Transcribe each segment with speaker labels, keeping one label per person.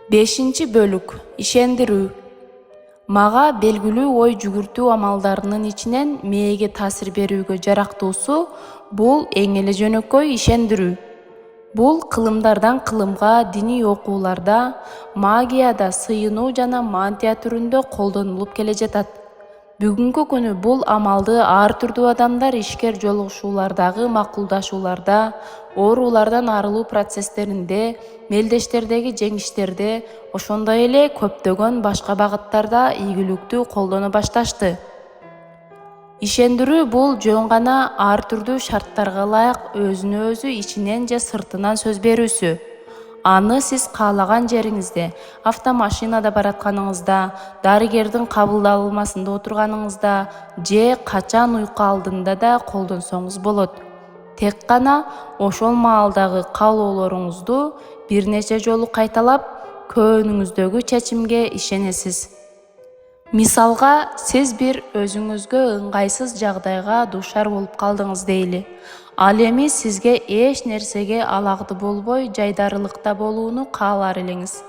Speaker 1: Бешинчи бөлүк. Ишендирүү. Мага белгилүү ой жүгүртүү амалдарынын ичинен мээге таасир берүүгө жарактуусу бул эң эле жөнөкөй ишендирүү. Бул кылымдардан кылымга, диний окууларда, магияда сыйынуу жана мантия түрүндө колдонулуп келе жатат. Бүгүнкү күнү бул амалды ар түрдүү адамдар ишкер жолугушуулардагы макулдашууларда, оорулардан арылуу процесстеринде, мелдештердеги жеңиштерде, ошондой эле көптөгөн башка багыттарда ийгиликтүү колдоно башташты. Ишендирүү бул жөн гана ар түрдүү шарттарга ылайык өзүнө өзү ичинен же сыртынан сөз берүүсү. Аны сиз каалаган жериңизде, автомашинада баратканыңызда, дарыгердин кабылдалмасында отурганыңызда же качан уйку алдында да колдонсоңуз болот. Тек гана ошол маалдагы каалоолоруңузду бир нече жолу кайталап, көңүлүңүздөгү чечимге ишенесиз. Мисалга, сиз бир өзүңүзгө ыңгайсыз жагдайга дуушар болуп калдыңыз дейли. Ал эми сизге эч нерсеге алагды болбой жайдарылыкта болууну каалар элеңиз.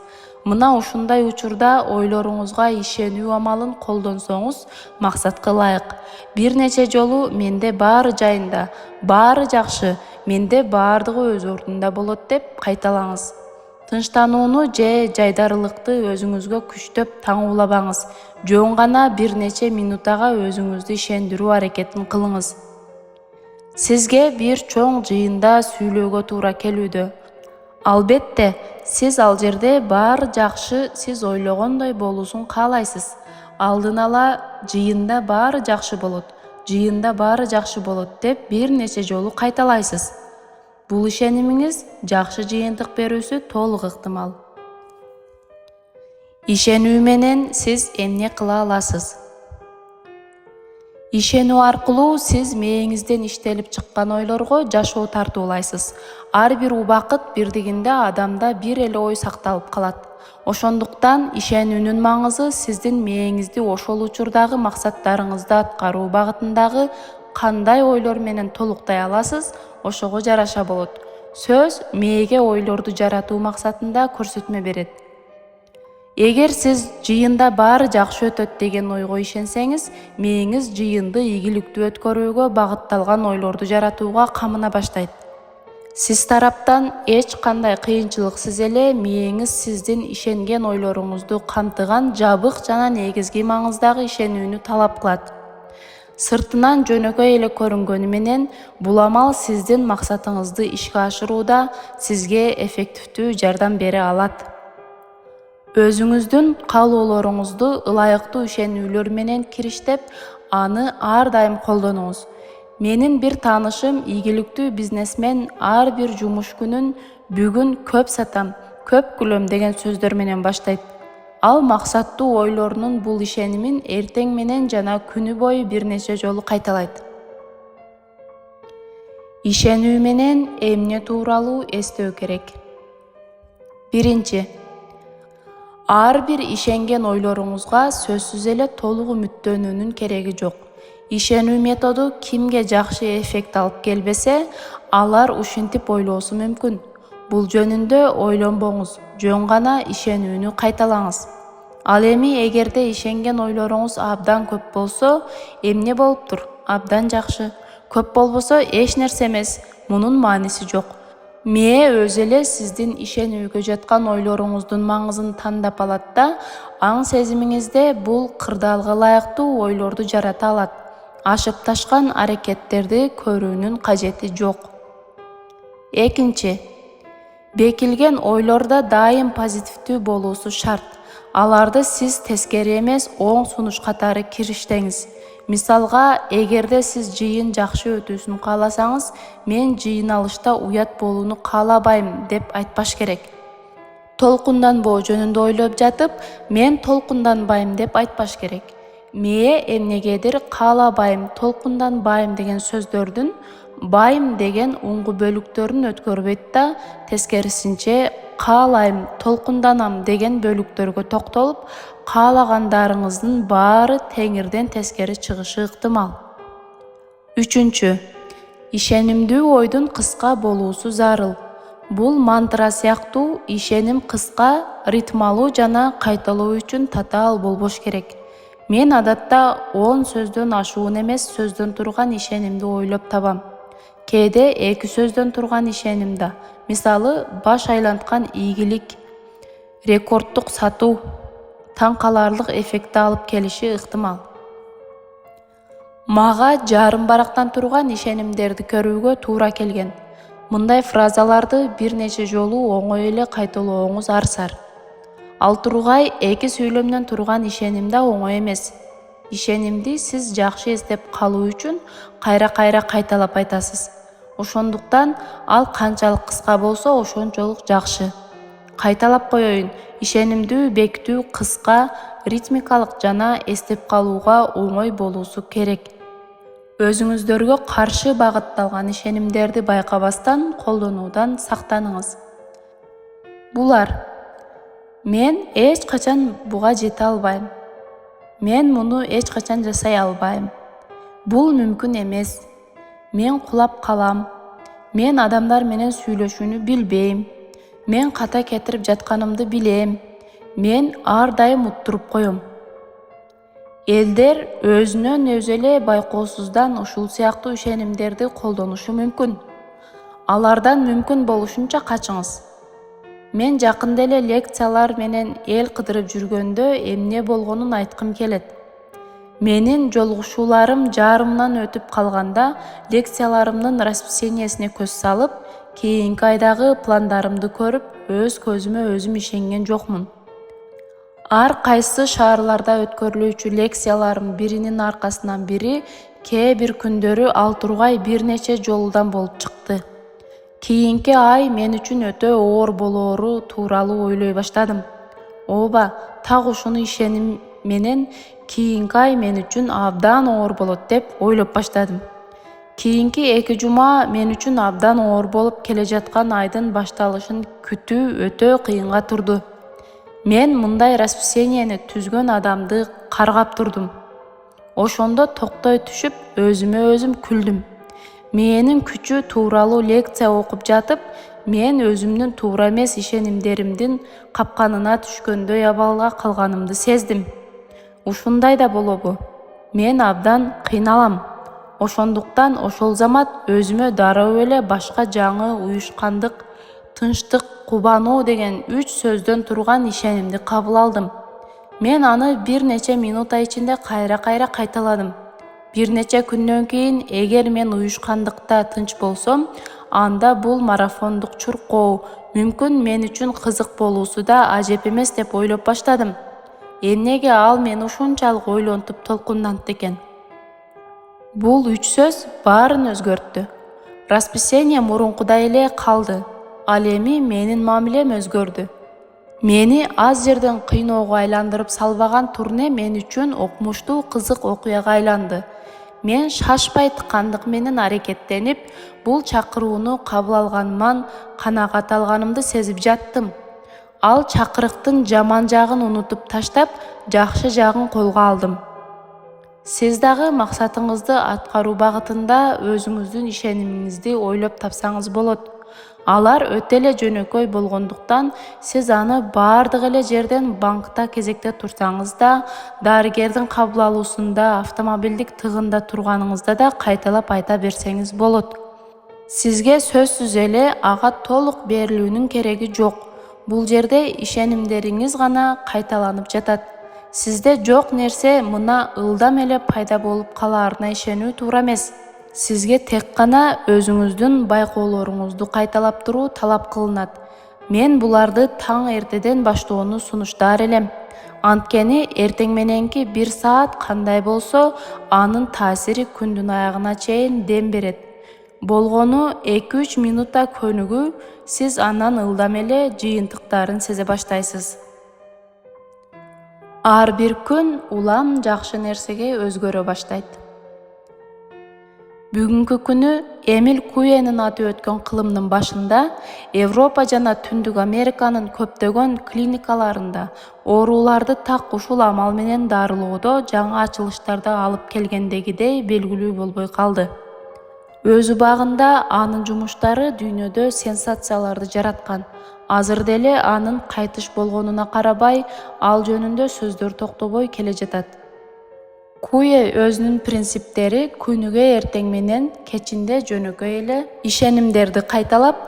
Speaker 1: Мына ушундай учурда ойлоруңузга ишенүү амалын колдонсоңуз максатка ылайык. Бир нече жолу менде баары жайында, баары жакшы, менде баардыгы өз ордунда болот деп кайталаңыз. Тынчтанууну же жайдарылыкты өзүңүзгө күчтөп таңуулабаңыз. Жөн гана бир нече минутага өзүңүздү ишендирүү аракетин кылыңыз. Сизге бир чоң жыйында сүйлөөгө туура келүүдө. Албетте, сиз ал жерде баары жакшы, сиз ойлогондой болуусун каалайсыз. Алдын ала жыйында баары жакшы болот, жыйында баары жакшы болот деп бир нече жолу кайталайсыз. Бул ишенимиңиз жакшы жыйынтык берүүсү толук ыктымал. Ишенүү менен сиз эмне кыла аласыз? Ишенүү аркылуу сиз мээңизден иштелип чыккан ойлорго жашоо тартуулайсыз. Ар бир убакыт бирдигинде адамда бир эле ой сакталып калат. Ошондуктан ишенүүнүн маңызы сиздин мээңизди ошол учурдагы максаттарыңызды аткаруу багытындагы кандай ойлор менен толуктай аласыз, ошого жараша болот. Сөз мээге ойлорду жаратуу максатында көрсөтмө берет. Эгер сиз жыйында баары жакшы өтөт деген ойго ишенсеңиз, мээңиз жыйынды ийгиликтүү өткөрүүгө багытталган ойлорду жаратууга камына баштайт. Сиз тараптан эч кандай кыйынчылыксыз эле мээңиз сиздин ишенген ойлоруңузду камтыган жабык жана негизги маңыздагы ишенүүнү талап кылат. Сыртынан жөнөкөй эле көрүнгөнү менен бул амал сиздин максатыңызды ишке ашырууда сизге эффективдүү жардам бере алат. Өзүңүздүн каалоолоруңузду ылайыктуу ишенүүлөр менен кириштеп, аны ар дайым колдонуңуз. Менин бир таанышым ийгиликтүү бизнесмен ар бир жумуш күнүн бүгүн көп сатам, көп күлөм деген сөздөр менен баштайт. Ал максаттуу ойлорунун бул ишенимин эртең менен жана күнү бою бир нече жолу кайталайт. Ишенүү менен эмне тууралуу эстөө керек? Биринчи, ар бир ишенген ойлоруңузга сөзсүз эле толук үмүттөнүүнүн кереги жок. Ишенүү методу кимге жакшы эффект алып келбесе, алар ушинтип ойлоосу мүмкүн. Бул жөнүндө ойлонбоңуз, жөн гана ишенүүнү кайталаңыз. Ал эми эгерде ишенген ойлоруңуз абдан көп болсо, эмне болуптур? Абдан жакшы. Көп болбосо эч нерсе эмес, мунун мааниси жок. Мээ өзү эле сиздин ишенүүгө жаткан ойлоруңуздун маңызын тандап алат да, аң сезимиңизде бул кырдаалга ылайыктуу ойлорду жарата алат. Ашып ташкан аракеттерди көрүүнүн кажети жок. Экинчи, бекилген ойлордо дайым позитивдүү болуусу шарт. Аларды сиз тескери эмес, оң сунуш катары кириштеңиз. Мисалга, эгерде сиз жыйын жакшы өтүүсүн кааласаңыз, мен жыйын алышта уят болууну каалабайм деп айтпаш керек. Толкунданбоо жөнүндө ойлоп жатып, мен толкунданбайм деп айтпаш керек. Мээ эмнегедир каалабайм, толкунданбайм деген сөздөрдүн байым деген уңгу бөлүктөрүн өткөрбөйт да, тескерисинче каалайм, толкунданам деген бөлүктөргө токтолуп, каалагандарыңыздын баары теңирден тескери чыгышы ыктымал. Үчүнчү, ишенимдүү ойдун кыска болуусу зарыл. Бул мантра сыяктуу ишеним кыска, ритмалуу жана кайталоо үчүн татаал болбош керек. Мен адатта 10 сөздөн ашуун эмес сөздөн турган ишенимди ойлоп табам. Кээде 2 сөздөн турган ишеним да. Мисалы, баш айланткан ийгилик, рекордтук сатуу, таң каларлык эффектти алып келиши ыктымал. Мага жарым барактан турган ишенимдерди көрүүгө туура келген. Мындай фразаларды бир нече жолу оңой эле кайталооңуз арсар. Ал тургай 2 сүйлөмдөн турган ишеним да оңой эмес. Ишенимди сиз жакшы эстеп калуу үчүн кайра-кайра кайталап айтасыз. Ошондуктан ал канчалык кыска болсо ошончолук жакшы. Кайталап коеюн, ишенимди бекитүү кыска, ритмикалык жана эстеп калууга оңой болуусу керек. Өзүңүздөргө каршы багытталган ишенимдерди байкабастан колдонуудан сактаныңыз. Булар: мен эч качан буга жете албайм. Мен муну эч качан жасай албайм. Бул мүмкүн эмес. Мен кулап калам. Мен адамдар менен сүйлөшүүнү билбейм. Мен ката кетирип жатканымды билем. Мен ар дайым уттуруп коем. Элдер өзүнөн өзү эле байкоосуздан ушул сыяктуу ишенимдерди колдонушу мүмкүн. Алардан мүмкүн болушунча качыңыз. Мен жакында эле лекциялар менен эл кыдырып жүргөндө эмне болгонун айткым келет. Менин жолугушууларым жарымынан өтүп калганда лекцияларымдын расписаниесине көз салып, кийинки айдагы пландарымды көрүп, өз көзүмө өзүм ишенген жокмун. Ар кайсы шаарларда өткөрүлүүчү лекцияларым биринин аркасынан бири кээ бир күндөрү ал тургай бир нече жолудан болуп чыкты. Кийинки ай мен үчүн өтө оор болоору тууралуу ойлой баштадым. Ооба, так ушуну ишеним менен кийинки ай мен үчүн абдан оор болот деп ойлоп баштадым. Кийинки 2 жума мен үчүн абдан оор болуп келе жаткан айдын башталышын күтүү өтө кыйынга турду. Мен мындай расписаниени түзгөн адамды каргап турдум. Ошондо токтой түшүп, өзүмө өзүм күлдүм. Менин күчү тууралуу лекция окуп жатып, мен өзүмдүн туура эмес ишенимдеримдин капканына түшкөндөй абалга калганымды сездим. Ушундай да болобу? Мен абдан кыйналам. Ошондуктан ошол замат өзүмө дароо эле башка жаңы уюшкандык, тынчтык, кубануу деген 3 сөздөн турган ишенимди кабыл алдым. Мен аны бир нече минута ичинде кайра-кайра кайталадым. Бир нече күндөн кийин, эгер мен уюшкандыкта тынч болсом, анда бул марафондук чуркоо мүмкүн мен үчүн кызык болуусу да ажеп эмес деп ойлоп баштадым. Эмнеге ал мени ушунчалык ойлонтуп толкундантты экен? Бул 3 сөз баарын өзгөрттү. Расписание мурункудай эле калды. Ал эми менин мамилем өзгөрдү. Мени аз жерден кыйноого айландырып салбаган турне мен үчүн окумуштуу кызык окуяга айланды. Мен шашпай тыкандык менен аракеттенип, бул чакырууну кабыл алганыман канагат алганымды сезип жаттым. Ал чакырыктын жаман жагын унутуп таштап, жакшы жагын колго алдым. Сиз дагы максатыңызды аткаруу багытында өзүңүздүн ишенимиңизди ойлоп тапсаңыз болот. Алар өтө эле жөнөкөй болгондуктан сиз аны баардык эле жерден банкта кезекте турсаңыз да, дарыгердин кабыл алуусунда, автомобилдик тыгында турганыңызда да кайталап айта берсеңиз болот. Сизге сөзсүз эле ага толук берилүүнүн кереги жок. Бул жерде ишенимдериңиз гана кайталанып жатат. Сизде жок нерсе мына ылдам эле пайда болуп калаарына ишенүү туура эмес. Сизге тек гана өзүңүздүн байкоолоруңузду кайталап туруу талап кылынат. Мен буларды таң эртеден баштоону сунуштаар элем. Анткени эртең мененки 1 саат кандай болсо, анын таасири күндүн аягына чейин дем берет. Болгону 2-3 минутта көнүгүү, сиз андан ылдам эле жыйынтыктарын сезе баштайсыз. Ар бир күн улам жакшы нерсеге өзгөрө баштайт. Бүгүнкү күнү Эмиль Куэнин аты өткөн кылымдын башында Европа жана Түндүк Американын көптөгөн клиникаларында ооруларды так ушул амал менен дарылоодо жаңы ачылыштарды алып келгендегидей белгилүү болбой калды. Өз убагында анын жумуштары дүйнөдө сенсацияларды жараткан. Азыр деле анын кайтыш болгонуна карабай, ал жөнүндө сөздөр токтобой келе жатат. Куе өзүнүн принциптери күнүгө эртең менен кечинде жөнөкөй эле ишенимдерди кайталап,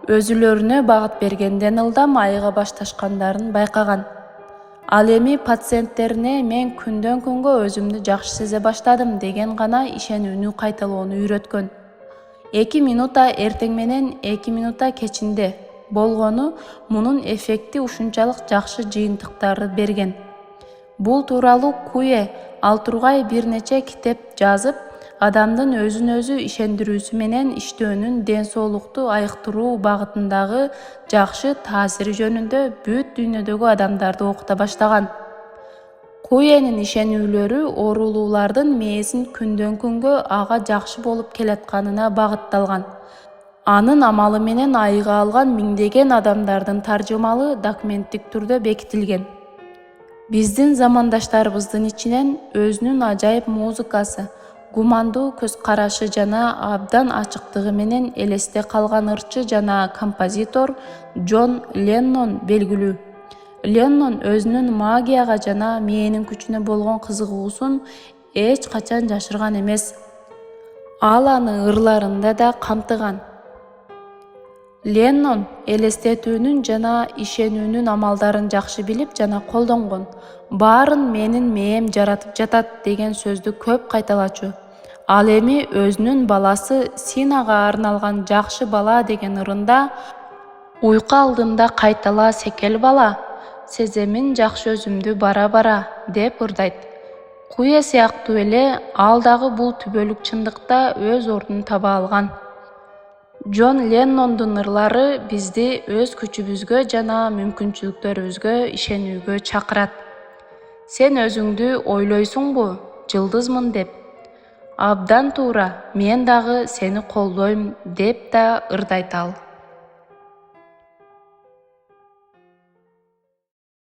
Speaker 1: өзүлөрүнө багыт бергенден ылдам айыга башташкандарын байкаган. Ал эми пациенттерине мен күндөн күнгө өзүмдү жакшы сезе баштадым деген гана ишенүүнү кайталоону үйрөткөн. 2 минута эртең менен 2 минута кечинде болгону мунун эффекти ушунчалык жакшы жыйынтыктарды берген. Бул тууралуу Куе ал тургай бир нече китеп жазып, адамдын өзүн өзү ишендирүүсү менен иштөөнүн ден соолукту айыктыруу багытындагы жакшы таасири жөнүндө бүт дүйнөдөгү адамдарды окута баштаган. Куенин ишенүүлөрү оорулуулардын мээсин күндөн күнгө ага жакшы болуп келатканына багытталган. Анын амалы менен айыга алган миңдеген адамдардын таржымалы документтик түрдө бекитилген. Биздин замандаштарыбыздын ичинен өзүнүн ажайып музыкасы, гумандуу көз карашы жана абдан ачыктыгы менен элесте калган ырчы жана композитор Джон Леннон белгилүү. Леннон өзүнүн магияга жана мээнин күчүнө болгон кызыгуусун эч качан жашырган эмес. Ал аны ырларында да камтыган. Леннон элестетүүнүн жана ишенүүнүн амалдарын жакшы билип жана колдонгон. Баарын менин мээм жаратып жатат деген сөздү көп кайталачу. Ал эми өзүнүн баласы Синага арналган «Жакшы бала» деген ырында «Уйку алдында кайтала секел бала, сеземин жакшы өзүмдү бара-бара» деп ырдайт. Куе сыяктуу эле ал дагы бул түбөлүк чындыкта өз ордун таба алган. Джон Леннондун ырлары бизди өз күчүбүзгө жана мүмкүнчүлүктөрүбүзгө ишенүүгө чакырат. Сен өзүңдү ойлойсуңбу, жылдызмын деп? Абдан туура, мен дагы сени колдойм деп да ырдайт ал.